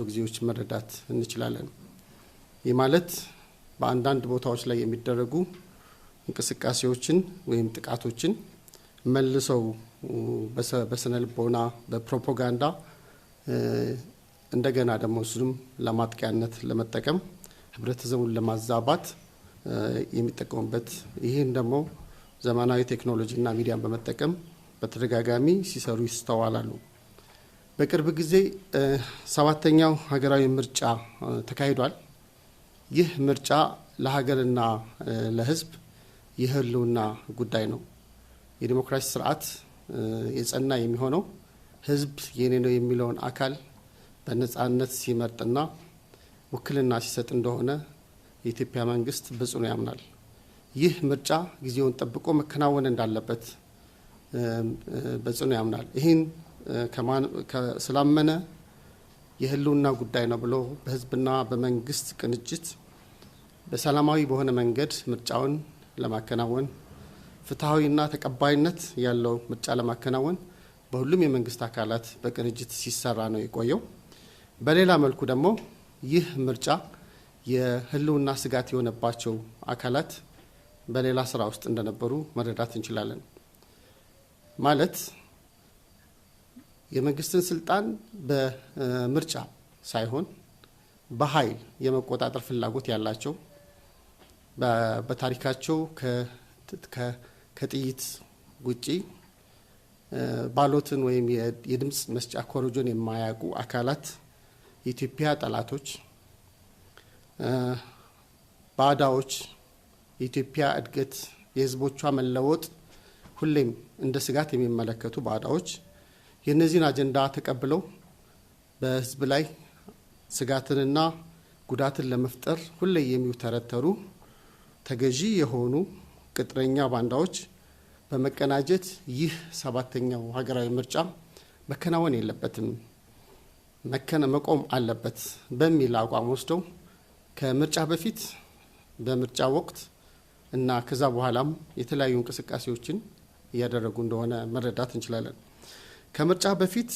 ጊዜዎች መረዳት እንችላለን። ይህ ማለት በአንዳንድ ቦታዎች ላይ የሚደረጉ እንቅስቃሴዎችን ወይም ጥቃቶችን መልሰው በስነ ልቦና በፕሮፓጋንዳ እንደገና ደግሞ እሱንም ለማጥቂያነት ለመጠቀም ህብረተሰቡን ለማዛባት የሚጠቀሙበት ይህን ደግሞ ዘመናዊ ቴክኖሎጂና ሚዲያን በመጠቀም በተደጋጋሚ ሲሰሩ ይስተዋላሉ። በቅርብ ጊዜ 7ኛው ሀገራዊ ምርጫ ተካሂዷል። ይህ ምርጫ ለሀገርና ለህዝብ የህልውና ጉዳይ ነው። የዲሞክራሲ ስርዓት የጸና የሚሆነው ህዝብ የኔ ነው የሚለውን አካል በነጻነት ሲመርጥና ውክልና ሲሰጥ እንደሆነ የኢትዮጵያ መንግስት በጽኑ ያምናል። ይህ ምርጫ ጊዜውን ጠብቆ መከናወን እንዳለበት በጽኑ ያምናል። ይህን ስላመነ የህልውና ጉዳይ ነው ብሎ በህዝብና በመንግስት ቅንጅት በሰላማዊ በሆነ መንገድ ምርጫውን ለማከናወን ፍትሐዊና ተቀባይነት ያለው ምርጫ ለማከናወን በሁሉም የመንግስት አካላት በቅንጅት ሲሰራ ነው የቆየው። በሌላ መልኩ ደግሞ ይህ ምርጫ የህልውና ስጋት የሆነባቸው አካላት በሌላ ስራ ውስጥ እንደነበሩ መረዳት እንችላለን። ማለት የመንግስትን ስልጣን በምርጫ ሳይሆን በኃይል የመቆጣጠር ፍላጎት ያላቸው በታሪካቸው ከጥይት ውጪ ባሎትን ወይም የድምጽ መስጫ ኮረጆን የማያውቁ አካላት የኢትዮጵያ ጠላቶች፣ ባዳዎች፣ የኢትዮጵያ እድገት የህዝቦቿ መለወጥ ሁሌም እንደ ስጋት የሚመለከቱ ባዳዎች የነዚህን አጀንዳ ተቀብለው በህዝብ ላይ ስጋትንና ጉዳትን ለመፍጠር ሁሌ የሚውተረተሩ ተገዢ የሆኑ ቅጥረኛ ባንዳዎች በመቀናጀት ይህ 7ኛው ሀገራዊ ምርጫ መከናወን የለበትም መቆም አለበት በሚል አቋም ወስደው ከምርጫ በፊት በምርጫ ወቅት እና ከዛ በኋላም የተለያዩ እንቅስቃሴዎችን እያደረጉ እንደሆነ መረዳት እንችላለን። ከምርጫ በፊት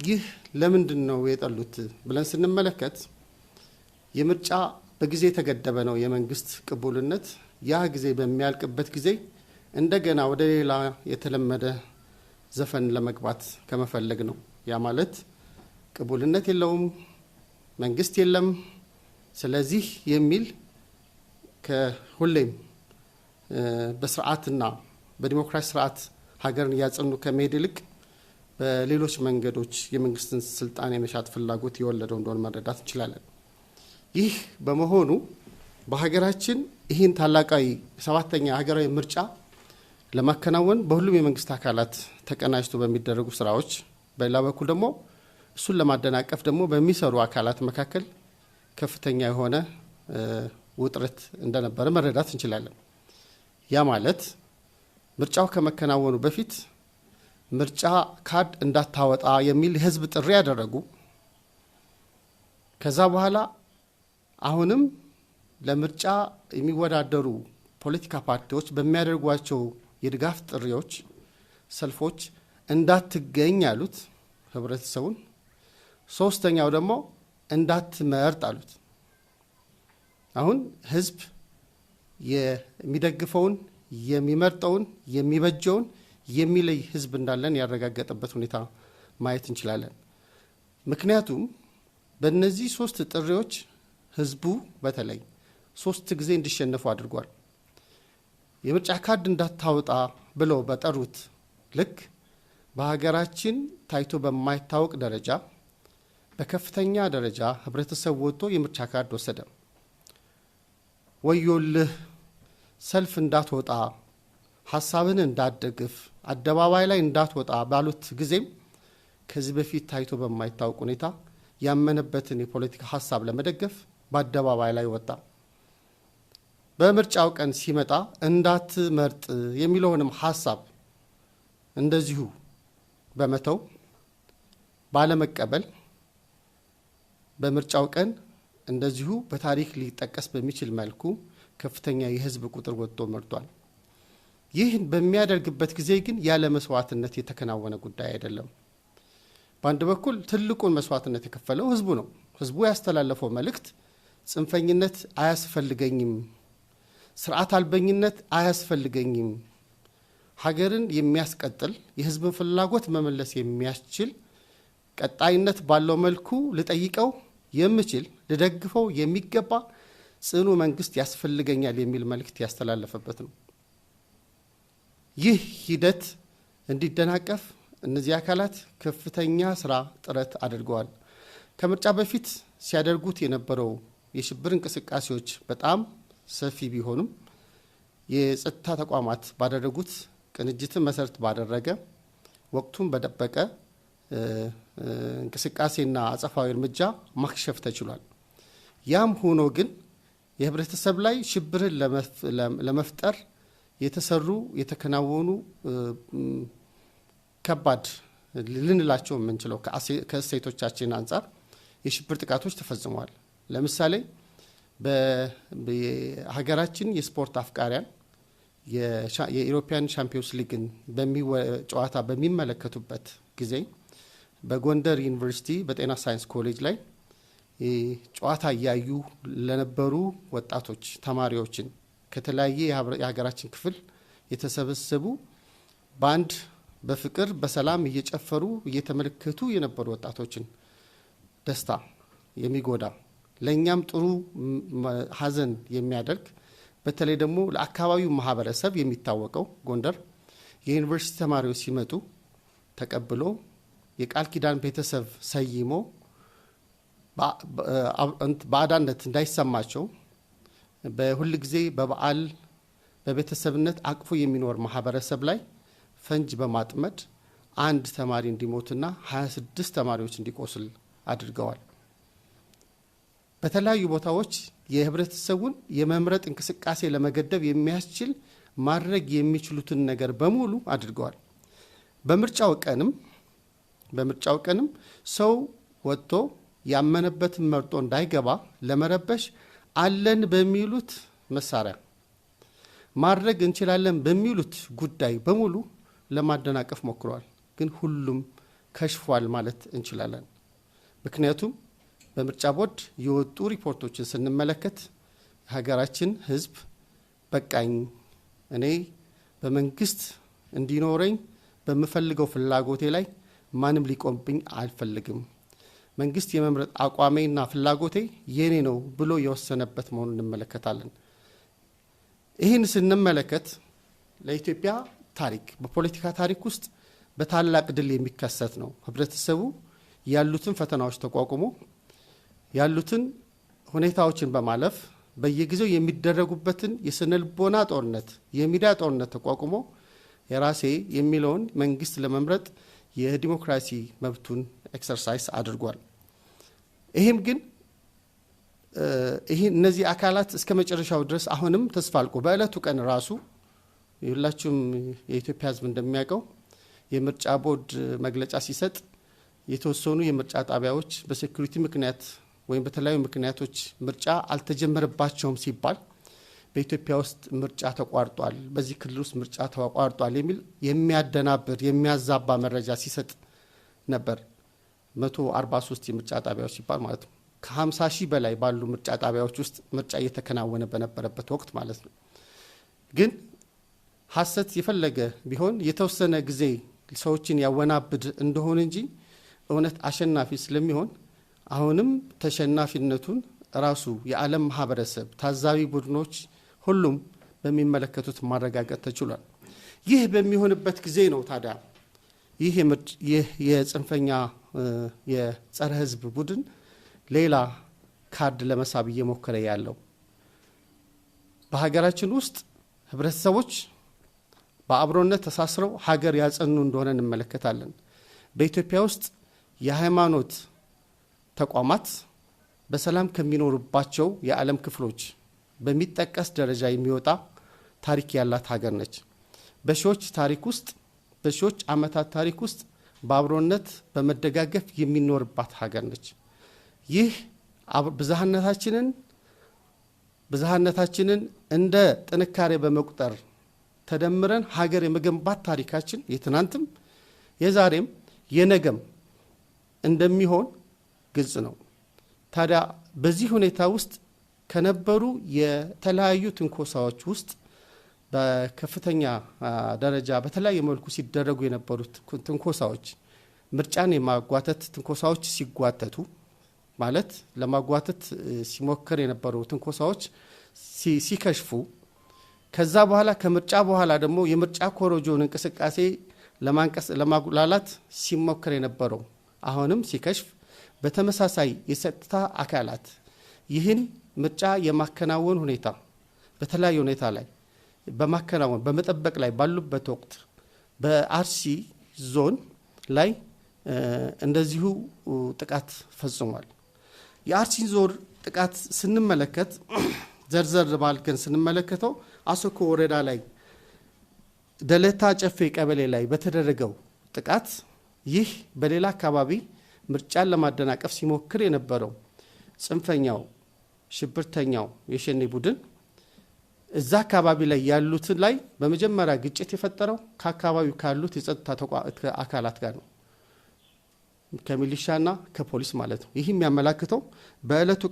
ይህ ለምንድን ነው የጠሉት ብለን ስንመለከት የምርጫ በጊዜ የተገደበ ነው የመንግስት ቅቡልነት። ያ ጊዜ በሚያልቅበት ጊዜ እንደገና ወደ ሌላ የተለመደ ዘፈን ለመግባት ከመፈለግ ነው። ያ ማለት ቅቡልነት የለውም፣ መንግስት የለም፣ ስለዚህ የሚል ከሁሌም በስርዓትና በዲሞክራሲ ስርዓት ሀገርን እያጸኑ ከመሄድ ይልቅ በሌሎች መንገዶች የመንግስትን ስልጣን የመሻት ፍላጎት የወለደው እንደሆነ መረዳት እንችላለን። ይህ በመሆኑ በሀገራችን ይህን ታላቃዊ 7ኛ ሀገራዊ ምርጫ ለማከናወን በሁሉም የመንግስት አካላት ተቀናጅቶ በሚደረጉ ስራዎች፣ በሌላ በኩል ደግሞ እሱን ለማደናቀፍ ደግሞ በሚሰሩ አካላት መካከል ከፍተኛ የሆነ ውጥረት እንደነበረ መረዳት እንችላለን። ያ ማለት ምርጫው ከመከናወኑ በፊት ምርጫ ካርድ እንዳታወጣ የሚል የህዝብ ጥሪ ያደረጉ፣ ከዛ በኋላ አሁንም ለምርጫ የሚወዳደሩ ፖለቲካ ፓርቲዎች በሚያደርጓቸው የድጋፍ ጥሪዎች፣ ሰልፎች እንዳትገኝ ያሉት ህብረተሰቡን፣ ሶስተኛው ደግሞ እንዳትመርጥ አሉት። አሁን ህዝብ የሚደግፈውን የሚመርጠውን የሚበጀውን የሚለይ ህዝብ እንዳለን ያረጋገጠበት ሁኔታ ማየት እንችላለን። ምክንያቱም በእነዚህ 3 ጥሪዎች ህዝቡ በተለይ 3 ጊዜ እንዲሸነፉ አድርጓል። የምርጫ ካርድ እንዳታወጣ ብለው በጠሩት ልክ በሀገራችን ታይቶ በማይታወቅ ደረጃ በከፍተኛ ደረጃ ህብረተሰብ ወጥቶ የምርጫ ካርድ ወሰደ። ወዮልህ፣ ሰልፍ እንዳትወጣ፣ ሀሳብን እንዳትደግፍ፣ አደባባይ ላይ እንዳትወጣ ባሉት ጊዜም ከዚህ በፊት ታይቶ በማይታወቅ ሁኔታ ያመነበትን የፖለቲካ ሀሳብ ለመደገፍ በአደባባይ ላይ ወጣ። በምርጫው ቀን ሲመጣ እንዳትመርጥ የሚለውንም ሀሳብ እንደዚሁ በመተው ባለመቀበል በምርጫው ቀን እንደዚሁ በታሪክ ሊጠቀስ በሚችል መልኩ ከፍተኛ የህዝብ ቁጥር ወጥቶ መርጧል። ይህን በሚያደርግበት ጊዜ ግን ያለ መስዋዕትነት የተከናወነ ጉዳይ አይደለም። በአንድ በኩል ትልቁን መስዋዕትነት የከፈለው ህዝቡ ነው። ህዝቡ ያስተላለፈው መልእክት ጽንፈኝነት አያስፈልገኝም፣ ስርዓት አልበኝነት አያስፈልገኝም፣ ሀገርን የሚያስቀጥል የህዝብን ፍላጎት መመለስ የሚያስችል ቀጣይነት ባለው መልኩ ልጠይቀው የምችል ልደግፈው የሚገባ ጽኑ መንግስት ያስፈልገኛል የሚል መልእክት ያስተላለፈበት ነው። ይህ ሂደት እንዲደናቀፍ እነዚህ አካላት ከፍተኛ ስራ ጥረት አድርገዋል። ከምርጫ በፊት ሲያደርጉት የነበረው የሽብር እንቅስቃሴዎች በጣም ሰፊ ቢሆኑም የጸጥታ ተቋማት ባደረጉት ቅንጅትን መሰረት ባደረገ ወቅቱን በጠበቀ እንቅስቃሴና አጸፋዊ እርምጃ ማክሸፍ ተችሏል። ያም ሆኖ ግን የህብረተሰብ ላይ ሽብርን ለመፍጠር የተከናወኑ ከባድ ልንላቸው የምንችለው ከእሴቶቻችን አንጻር የሽብር ጥቃቶች ተፈጽመዋል። ለምሳሌ በሀገራችን የስፖርት አፍቃሪያን የኢሮፒያን ቻምፒዮንስ ሊግን ጨዋታ በሚመለከቱበት ጊዜ በጎንደር ዩኒቨርሲቲ በጤና ሳይንስ ኮሌጅ ላይ ጨዋታ እያዩ ለነበሩ ወጣቶች ተማሪዎችን ከተለያየ የሀገራችን ክፍል የተሰበሰቡ በአንድ በፍቅር በሰላም እየጨፈሩ እየተመለከቱ የነበሩ ወጣቶችን ደስታ የሚጎዳ ለእኛም ጥሩ ሀዘን የሚያደርግ በተለይ ደግሞ ለአካባቢው ማህበረሰብ የሚታወቀው ጎንደር የዩኒቨርሲቲ ተማሪዎች ሲመጡ ተቀብሎ የቃል ኪዳን ቤተሰብ ሰይሞ ባዕዳነት እንዳይሰማቸው በሁል ጊዜ በበዓል በቤተሰብነት አቅፎ የሚኖር ማህበረሰብ ላይ ፈንጅ በማጥመድ አንድ ተማሪ እንዲሞትና 26 ተማሪዎች እንዲቆስል አድርገዋል። በተለያዩ ቦታዎች የህብረተሰቡን የመምረጥ እንቅስቃሴ ለመገደብ የሚያስችል ማድረግ የሚችሉትን ነገር በሙሉ አድርገዋል። በምርጫው ቀንም ሰው ወጥቶ ያመነበትን መርጦ እንዳይገባ ለመረበሽ አለን በሚሉት መሳሪያ ማድረግ እንችላለን በሚሉት ጉዳይ በሙሉ ለማደናቀፍ ሞክረዋል። ግን ሁሉም ከሽፏል ማለት እንችላለን። ምክንያቱም በምርጫ ቦርድ የወጡ ሪፖርቶችን ስንመለከት ሀገራችን ህዝብ በቃኝ፣ እኔ በመንግስት እንዲኖረኝ በምፈልገው ፍላጎቴ ላይ ማንም ሊቆምብኝ አልፈልግም፣ መንግስት የመምረጥ አቋሜና ፍላጎቴ የኔ ነው ብሎ የወሰነበት መሆኑን እንመለከታለን። ይህን ስንመለከት ለኢትዮጵያ ታሪክ በፖለቲካ ታሪክ ውስጥ በታላቅ ድል የሚከሰት ነው። ህብረተሰቡ ያሉትን ፈተናዎች ተቋቁሞ ያሉትን ሁኔታዎችን በማለፍ በየጊዜው የሚደረጉበትን የስነልቦና ጦርነት፣ የሚዲያ ጦርነት ተቋቁሞ የራሴ የሚለውን መንግስት ለመምረጥ የዲሞክራሲ መብቱን ኤክሰርሳይዝ አድርጓል። ይህም ግን እነዚህ አካላት እስከ መጨረሻው ድረስ አሁንም ተስፋ አልቆ በእለቱ ቀን ራሱ ሁላችሁም የኢትዮጵያ ህዝብ እንደሚያውቀው የምርጫ ቦርድ መግለጫ ሲሰጥ የተወሰኑ የምርጫ ጣቢያዎች በሴኩሪቲ ምክንያት ወይም በተለያዩ ምክንያቶች ምርጫ አልተጀመረባቸውም ሲባል በኢትዮጵያ ውስጥ ምርጫ ተቋርጧል፣ በዚህ ክልል ውስጥ ምርጫ ተቋርጧል የሚል የሚያደናብር የሚያዛባ መረጃ ሲሰጥ ነበር። 143 የምርጫ ጣቢያዎች ሲባል ማለት ነው። ከ50 ሺህ በላይ ባሉ ምርጫ ጣቢያዎች ውስጥ ምርጫ እየተከናወነ በነበረበት ወቅት ማለት ነው። ግን ሀሰት የፈለገ ቢሆን የተወሰነ ጊዜ ሰዎችን ያወናብድ እንደሆነ እንጂ እውነት አሸናፊ ስለሚሆን አሁንም ተሸናፊነቱን ራሱ የዓለም ማህበረሰብ ታዛቢ ቡድኖች ሁሉም በሚመለከቱት ማረጋገጥ ተችሏል። ይህ በሚሆንበት ጊዜ ነው ታዲያ ይህ የጽንፈኛ የጸረ ህዝብ ቡድን ሌላ ካርድ ለመሳብ እየሞከረ ያለው። በሀገራችን ውስጥ ህብረተሰቦች በአብሮነት ተሳስረው ሀገር ያጸኑ እንደሆነ እንመለከታለን። በኢትዮጵያ ውስጥ የሃይማኖት ተቋማት በሰላም ከሚኖሩባቸው የዓለም ክፍሎች በሚጠቀስ ደረጃ የሚወጣ ታሪክ ያላት ሀገር ነች። በሺዎች ዓመታት ታሪክ ውስጥ በአብሮነት በመደጋገፍ የሚኖርባት ሀገር ነች። ይህ ብዝሃነታችንን እንደ ጥንካሬ በመቁጠር ተደምረን ሀገር የመገንባት ታሪካችን የትናንትም የዛሬም የነገም እንደሚሆን ግልጽ ነው። ታዲያ በዚህ ሁኔታ ውስጥ ከነበሩ የተለያዩ ትንኮሳዎች ውስጥ በከፍተኛ ደረጃ በተለያየ መልኩ ሲደረጉ የነበሩት ትንኮሳዎች ምርጫን የማጓተት ትንኮሳዎች ሲጓተቱ ማለት ለማጓተት ሲሞከር የነበሩ ትንኮሳዎች ሲከሽፉ ከዛ በኋላ ከምርጫ በኋላ ደግሞ የምርጫ ኮሮጆን እንቅስቃሴ ለማጉላላት ሲሞከር የነበረው አሁንም ሲከሽፍ በተመሳሳይ የጸጥታ አካላት ይህን ምርጫ የማከናወን ሁኔታ በተለያየ ሁኔታ ላይ በማከናወን በመጠበቅ ላይ ባሉበት ወቅት በአርሲ ዞን ላይ እንደዚሁ ጥቃት ፈጽሟል። የአርሲ ዞን ጥቃት ስንመለከት ዘርዘር ባልከን ስንመለከተው አሰኮ ወረዳ ላይ ደለታ ጨፌ ቀበሌ ላይ በተደረገው ጥቃት ይህ በሌላ አካባቢ ምርጫን ለማደናቀፍ ሲሞክር የነበረው ጽንፈኛው ሽብርተኛው የሸኔ ቡድን እዛ አካባቢ ላይ ያሉት ላይ በመጀመሪያ ግጭት የፈጠረው ከአካባቢው ካሉት የጸጥታ አካላት ጋር ነው፣ ከሚሊሻና ከፖሊስ ማለት ነው። ይህ የሚያመላክተው በእለቱ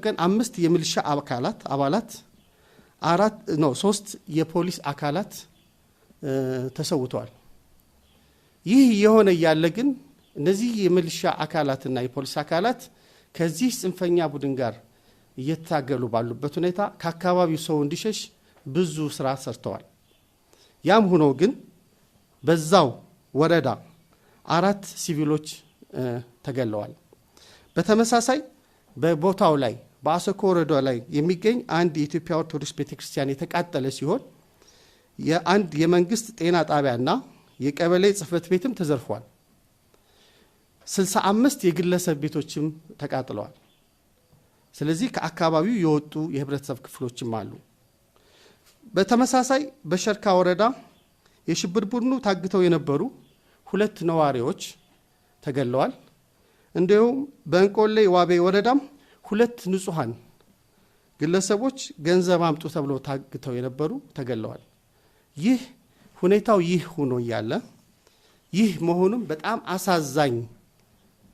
ቀን 5 የሚሊሻ አባላት 3 የፖሊስ አካላት ተሰውተዋል። ይህ የሆነ ያለ ግን እነዚህ የሚሊሻ አካላትና የፖሊስ አካላት ከዚህ ጽንፈኛ ቡድን ጋር እየታገሉ ባሉበት ሁኔታ ከአካባቢው ሰው እንዲሸሽ ብዙ ስራ ሰርተዋል። ያም ሆኖ ግን በዛው ወረዳ 4 ሲቪሎች ተገለዋል። በተመሳሳይ በቦታው ላይ በአሰኮ ወረዳ ላይ የሚገኝ አንድ የኢትዮጵያ ኦርቶዶክስ ቤተክርስቲያን የተቃጠለ ሲሆን የአንድ የመንግስት ጤና ጣቢያና የቀበሌ ጽህፈት ቤትም ተዘርፏል። 65 የግለሰብ ቤቶችም ተቃጥለዋል። ስለዚህ ከአካባቢው የወጡ የህብረተሰብ ክፍሎችም አሉ። በተመሳሳይ በሸርካ ወረዳ የሽብር ቡድኑ ታግተው የነበሩ 2 ነዋሪዎች ተገለዋል። እንዲሁም በእንቆሌ ዋቤ ወረዳም 2 ንጹሃን ግለሰቦች ገንዘብ አምጡ ተብለው ታግተው የነበሩ ተገለዋል። ይህ ሁኔታው ይህ ሆኖ ያለ ይህ መሆኑም በጣም አሳዛኝ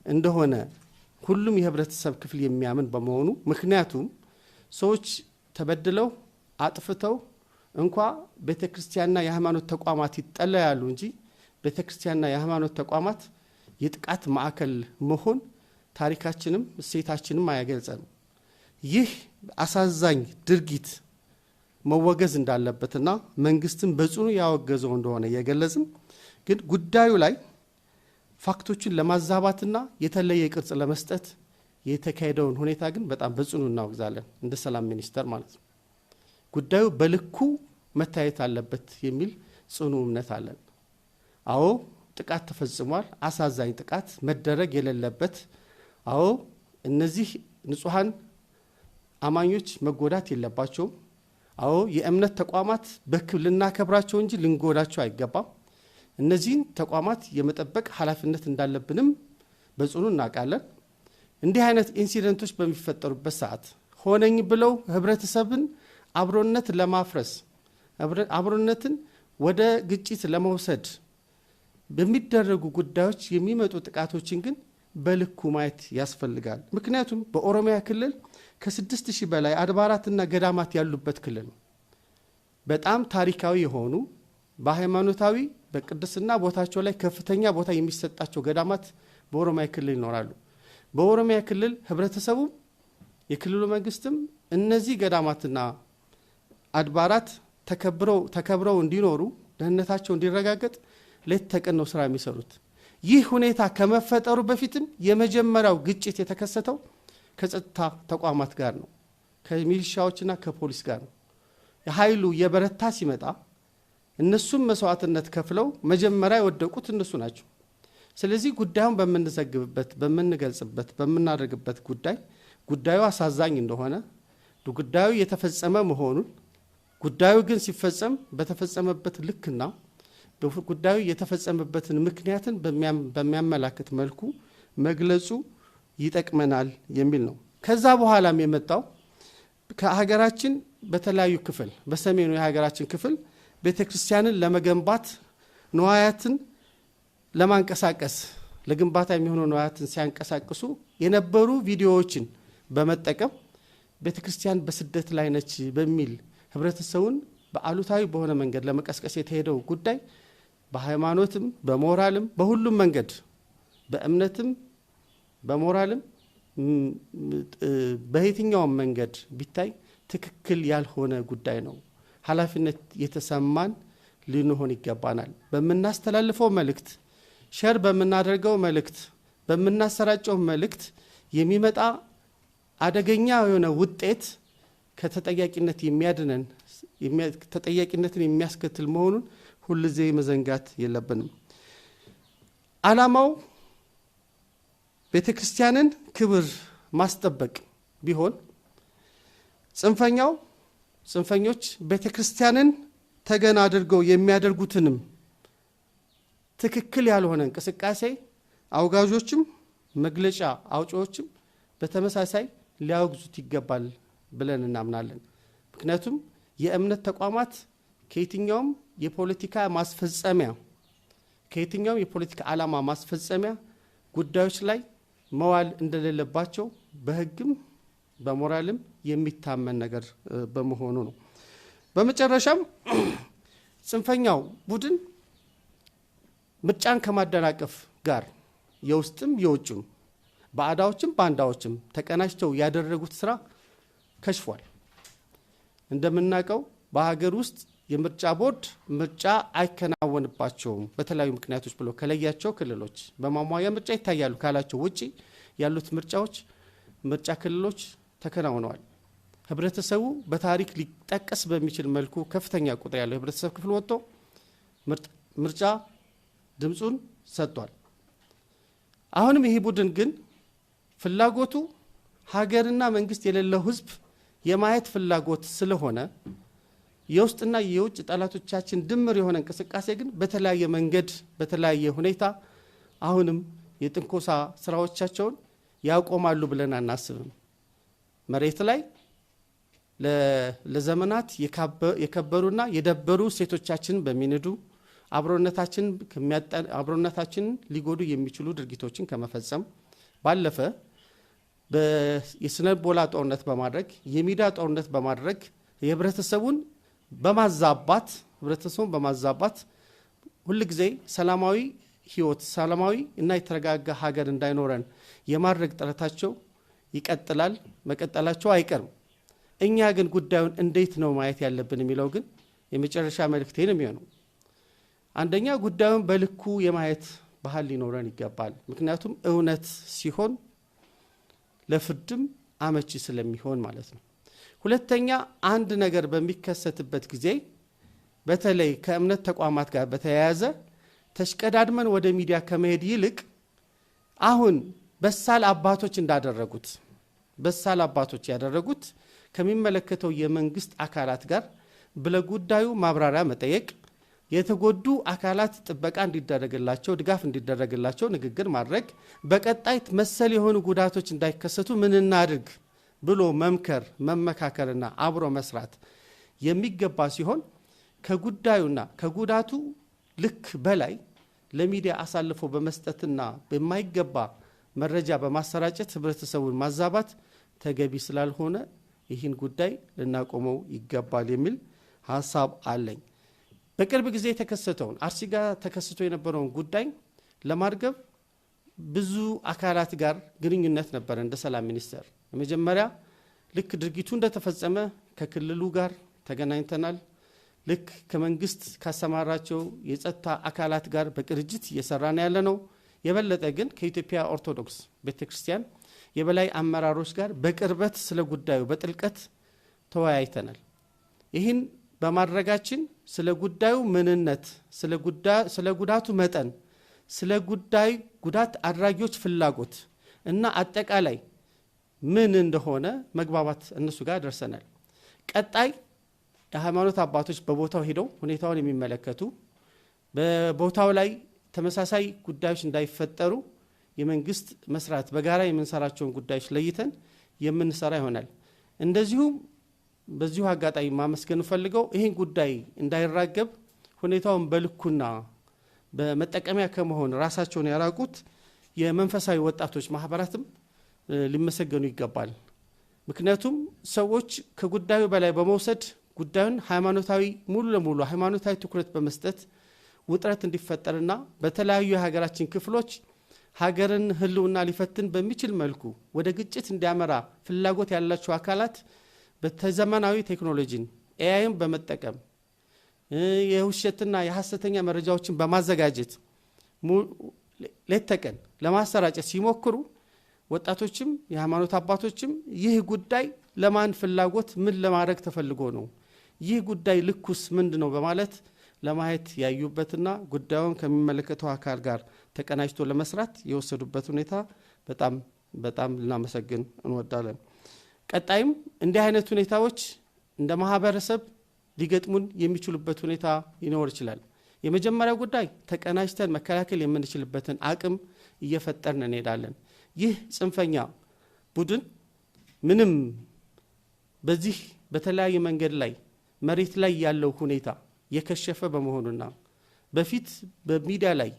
እንደሆነ ሁሉም የህብረተሰብ ክፍል የሚያምን በመሆኑ ምክንያቱም ሰዎች ተበድለው አጥፍተው እንኳ ቤተክርስቲያንና የሃይማኖት ተቋማት ይጠለያሉ እንጂ ቤተክርስቲያንና የሃይማኖት ተቋማት የጥቃት ማዕከል መሆን ታሪካችንም እሴታችንም አያገልጸንም። ይህ አሳዛኝ ድርጊት መወገዝ እንዳለበትና መንግስትም በጽኑ ያወገዘው እንደሆነ የገለጽን ግን ጉዳዩ ላይ ፋክቶችን ለማዛባትና የተለየ ቅርጽ ለመስጠት የተካሄደውን ሁኔታ ግን በጣም በጽኑ እናወግዛለን እንደ ሰላም ሚኒስተር ማለት ነው። ጉዳዩ በልኩ መታየት አለበት የሚል ጽኑ እምነት አለን። አዎ ጥቃት ተፈጽሟል። አሳዛኝ ጥቃት መደረግ የሌለበት አዎ እነዚህ ንጹሃን አማኞች መጎዳት የለባቸውም። አዎ የእምነት ተቋማት በክብር ልናከብራቸው እንጂ ልንጎዳቸው አይገባም። እነዚህን ተቋማት የመጠበቅ ኃላፊነት እንዳለብንም በጽኑ እናውቃለን። እንዲህ አይነት ኢንሲደንቶች በሚፈጠሩበት ሰዓት ሆነኝ ብለው ህብረተሰብን አብሮነት ለማፍረስ አብሮነትን ወደ ግጭት ለመውሰድ በሚደረጉ ጉዳዮች የሚመጡ ጥቃቶችን ግን በልኩ ማየት ያስፈልጋል። ምክንያቱም በኦሮሚያ ክልል ከ6000 በላይ አድባራትና ገዳማት ያሉበት ክልል ነው። በጣም ታሪካዊ የሆኑ በሃይማኖታዊ በቅድስና ቦታቸው ላይ ከፍተኛ ቦታ የሚሰጣቸው ገዳማት በኦሮሚያ ክልል ይኖራሉ። በኦሮሚያ ክልል ህብረተሰቡ የክልሉ መንግስትም እነዚህ ገዳማትና አድባራት ተከብረው እንዲኖሩ ደህንነታቸው እንዲረጋገጥ ሌት ተቀን ነው ስራ የሚሰሩት። ይህ ሁኔታ ከመፈጠሩ በፊትም የመጀመሪያው ግጭት የተከሰተው ከጸጥታ ተቋማት ጋር ነው፣ ከሚሊሻዎችና ከፖሊስ ጋር ነው። የኃይሉ የበረታ ሲመጣ እነሱም መስዋዕትነት ከፍለው መጀመሪያ የወደቁት እነሱ ናቸው። ስለዚህ ጉዳዩን በምንዘግብበት በምንገልጽበት በምናደርግበት ጉዳዩ አሳዛኝ እንደሆነ ጉዳዩ የተፈጸመ መሆኑን ጉዳዩ ግን ሲፈጸም በተፈጸመበት ልክና ጉዳዩ የተፈጸመበትን ምክንያትን በሚያመላክት መልኩ መግለጹ ይጠቅመናል የሚል ነው። ከዛ በኋላም የመጣው ከሀገራችን በተለያዩ ክፍል በሰሜኑ የሀገራችን ክፍል ቤተክርስቲያንን ለመገንባት ንዋያትን ለማንቀሳቀስ ለግንባታ የሚሆኑ ንዋያትን ሲያንቀሳቅሱ የነበሩ ቪዲዮዎችን በመጠቀም ቤተክርስቲያን በስደት ላይ ነች በሚል ህብረተሰቡን በአሉታዊ በሆነ መንገድ ለመቀስቀስ የተሄደው ጉዳይ በሃይማኖትም በሞራልም በሁሉም መንገድ በእምነትም በሞራልም በየትኛውም መንገድ ቢታይ ትክክል ያልሆነ ጉዳይ ነው። ኃላፊነት የተሰማን ልንሆን ይገባናል። በመናስተላልፈው መልእክት ሼር በመናደርገው መልእክት በመናሰራጨው መልእክት የሚመጣ አደገኛ የሆነ ውጤት ከተጠያቂነት የሚያድነን ተጠያቂነትን የሚያስከትል መሆኑን ሁልጊዜ መዘንጋት የለብንም። ዓላማው ቤተክርስቲያንን ክብር ማስጠበቅ ቢሆን ጽንፈኞች ቤተክርስቲያንን ተገና አድርገው የሚያደርጉትንም ትክክል ያልሆነ እንቅስቃሴ አውጋዦችም መግለጫ አውጪዎችም በተመሳሳይ ሊያወግዙት ይገባል ብለን እናምናለን። ምክንያቱም የእምነት ተቋማት ከየትኛውም የፖለቲካ ማስፈጸሚያ ከየትኛውም የፖለቲካ ዓላማ ማስፈጸሚያ ጉዳዮች ላይ መዋል እንደሌለባቸው በሕግም በሞራልም የሚታመን ነገር በመሆኑ ነው። በመጨረሻም ጽንፈኛው ቡድን ምርጫን ከማደናቀፍ ጋር የውስጥም የውጭም ባዕዳዎችም ባንዳዎችም ተቀናጅተው ያደረጉት ስራ ከሽፏል። እንደምናውቀው በሀገር ውስጥ የምርጫ ቦርድ ምርጫ አይከናወንባቸውም በተለያዩ ምክንያቶች ብሎ ከለያቸው ክልሎች በማሟያ ምርጫ ይታያሉ ካላቸው ውጪ ያሉት ምርጫ ክልሎች ተከናውነዋል። ህብረተሰቡ በታሪክ ሊጠቀስ በሚችል መልኩ ከፍተኛ ቁጥር ያለው ህብረተሰብ ክፍል ወጥቶ ምርጫ ድምጹን ሰጥቷል። አሁንም ይሄ ቡድን ግን ፍላጎቱ ሀገርና መንግስት የሌለው ህዝብ የማየት ፍላጎት ስለሆነ የውስጥና የውጭ ጠላቶቻችን ድምር የሆነ እንቅስቃሴ ግን በተለያየ መንገድ በተለያየ ሁኔታ አሁንም የጥንኮሳ ስራዎቻቸውን ያቆማሉ ብለን አናስብም። መሬት ላይ ለዘመናት የከበሩና የደበሩ ሴቶቻችን በሚንዱ አብሮነታችን ሊጎዱ የሚችሉ ድርጊቶችን ከመፈጸም ባለፈ የስነ ልቦና ጦርነት በማድረግ የሚዲያ ጦርነት በማድረግ የህብረተሰቡን በማዛባት ሁልጊዜ ሰላማዊ ህይወት ሰላማዊ እና የተረጋጋ ሀገር እንዳይኖረን የማድረግ ጥረታቸው ይቀጥላል፣ መቀጠላቸው አይቀርም። እኛ ግን ጉዳዩን እንዴት ነው ማየት ያለብን የሚለው ግን የመጨረሻ መልእክቴ ነው የሚሆነው። አንደኛ ጉዳዩን በልኩ የማየት ባህል ሊኖረን ይገባል። ምክንያቱም እውነት ሲሆን ለፍርድም አመቺ ስለሚሆን ማለት ነው። ሁለተኛ አንድ ነገር በሚከሰትበት ጊዜ በተለይ ከእምነት ተቋማት ጋር በተያያዘ ተሽቀዳድመን ወደ ሚዲያ ከመሄድ ይልቅ አሁን በሳል አባቶች ያደረጉት ከሚመለከተው የመንግስት አካላት ጋር በጉዳዩ ማብራሪያ መጠየቅ፣ የተጎዱ አካላት ጥበቃ እንዲደረግላቸው ድጋፍ እንዲደረግላቸው ንግግር ማድረግ፣ በቀጣይ መሰል የሆኑ ጉዳቶች እንዳይከሰቱ ምን እናድርግ ብሎ መምከር መመካከርና አብሮ መስራት የሚገባ ሲሆን ከጉዳዩና ከጉዳቱ ልክ በላይ ለሚዲያ አሳልፎ በመስጠትና በማይገባ መረጃ በማሰራጨት ህብረተሰቡን ማዛባት ተገቢ ስላልሆነ ይህን ጉዳይ ልናቆመው ይገባል የሚል ሐሳብ አለኝ። በቅርብ ጊዜ የተከሰተውን አርሲ ጋር ተከስቶ የነበረውን ጉዳይ ለማርገብ ብዙ አካላት ጋር ግንኙነት ነበር። እንደ ሰላም ሚኒስቴር መጀመሪያ ልክ ድርጊቱ እንደተፈጸመ ከክልሉ ጋር ተገናኝተናል። ልክ ከመንግስት ካሰማራቸው የጸጥታ አካላት ጋር በቅርጅት እየሰራን ያለ ነው። የበለጠ ግን ከኢትዮጵያ ኦርቶዶክስ ቤተክርስቲያን የበላይ አመራሮች ጋር በቅርበት ስለ ጉዳዩ በጥልቀት ተወያይተናል። ይህን በማድረጋችን ስለ ጉዳዩ ምንነት፣ ስለ ጉዳቱ መጠን፣ ስለ ጉዳት አድራጊዎች ፍላጎት እና አጠቃላይ ምን እንደሆነ መግባባት እነሱ ጋር ደርሰናል። ቀጣይ የሃይማኖት አባቶች በቦታው ሄደው ሁኔታውን የሚመለከቱ በቦታው ላይ ተመሳሳይ ጉዳዮች እንዳይፈጠሩ የመንግስት መስራት በጋራ የምንሰራቸውን ጉዳዮች ለይተን የምንሰራ ይሆናል። እንደዚሁም በዚሁ አጋጣሚ ማመስገን ፈልገው ይህን ጉዳይ እንዳይራገብ ሁኔታውን በልኩና በመጠቀሚያ ከመሆን ራሳቸውን ያራቁት የመንፈሳዊ ወጣቶች ማህበራትም ሊመሰገኑ ይገባል። ምክንያቱም ሰዎች ከጉዳዩ በላይ በመውሰድ ጉዳዩን ሃይማኖታዊ ሙሉ ለሙሉ ሃይማኖታዊ ትኩረት በመስጠት ውጥረት እንዲፈጠርና በተለያዩ የሀገራችን ክፍሎች ሀገርን ህልውና ሊፈትን በሚችል መልኩ ወደ ግጭት እንዲያመራ ፍላጎት ያላቸው አካላት በተዘመናዊ ቴክኖሎጂን ኤአይን በመጠቀም የውሸትና የሐሰተኛ መረጃዎችን በማዘጋጀት ሌት ተቀን ለማሰራጨት ሲሞክሩ ወጣቶችም የሃይማኖት አባቶችም ይህ ጉዳይ ለማን ፍላጎት ምን ለማድረግ ተፈልጎ ነው ይህ ጉዳይ ልኩስ ምንድነው በማለት ለማየት ያዩበትና ጉዳዩን ከሚመለከተው አካል ጋር ተቀናጅቶ ለመስራት የወሰዱበት ሁኔታ በጣም ልናመሰግን እንወዳለን። ቀጣይም እንዲህ አይነት ሁኔታዎች እንደ ማህበረሰብ ሊገጥሙን የሚችሉበት ሁኔታ ይኖር ይችላል። የመጀመሪያው ጉዳይ ተቀናጅተን መከላከል የምንችልበትን አቅም እየፈጠርን እንሄዳለን። ይህ ጽንፈኛ ቡድን ምንም በዚህ በተለያየ መንገድ ላይ መሬት ላይ ያለው ሁኔታ የከሸፈ በመሆኑና በፊት በሚዲያ ላይ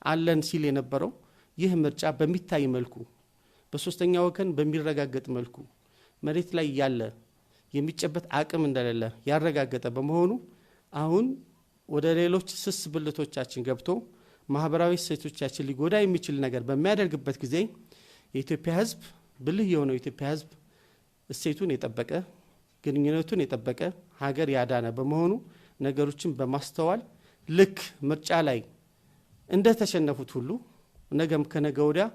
አለን ሲል የነበረው ይህ ምርጫ በሚታይ መልኩ በሶስተኛ ወገን በሚረጋገጥ መልኩ መሬት ላይ ያለ የሚጨበት አቅም እንደሌለ ያረጋገጠ በመሆኑ አሁን ወደ ሌሎች ስስ ብልቶቻችን ገብቶ ማህበራዊ እሴቶቻችን ሊጎዳ የሚችል ነገር በሚያደርግበት ጊዜ የኢትዮጵያ ሕዝብ ብልህ የሆነው የኢትዮጵያ ሕዝብ እሴቱን የጠበቀ ግንኙነቱን የጠበቀ ሀገር ያዳነ በመሆኑ ነገሮችን በማስተዋል ልክ ምርጫ ላይ እንደተሸነፉት ሁሉ ነገም ከነገ ወዲያ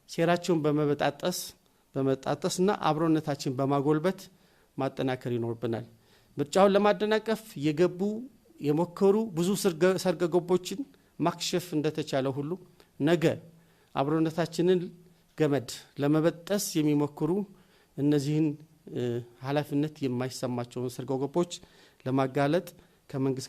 ሴራቸውን በመጣጠስና አብሮነታችን በማጎልበት ማጠናከር ይኖርብናል። ምርጫውን ለማደናቀፍ የገቡ የሞከሩ ብዙ ሰርገ ገቦችን ማክሸፍ እንደተቻለ ሁሉ ነገ አብሮነታችንን ገመድ ለመበጠስ የሚሞክሩ እነዚህን ኃላፊነት የማይሰማቸውን ሰርገ ገቦች ለማጋለጥ ከመንግስት ጋር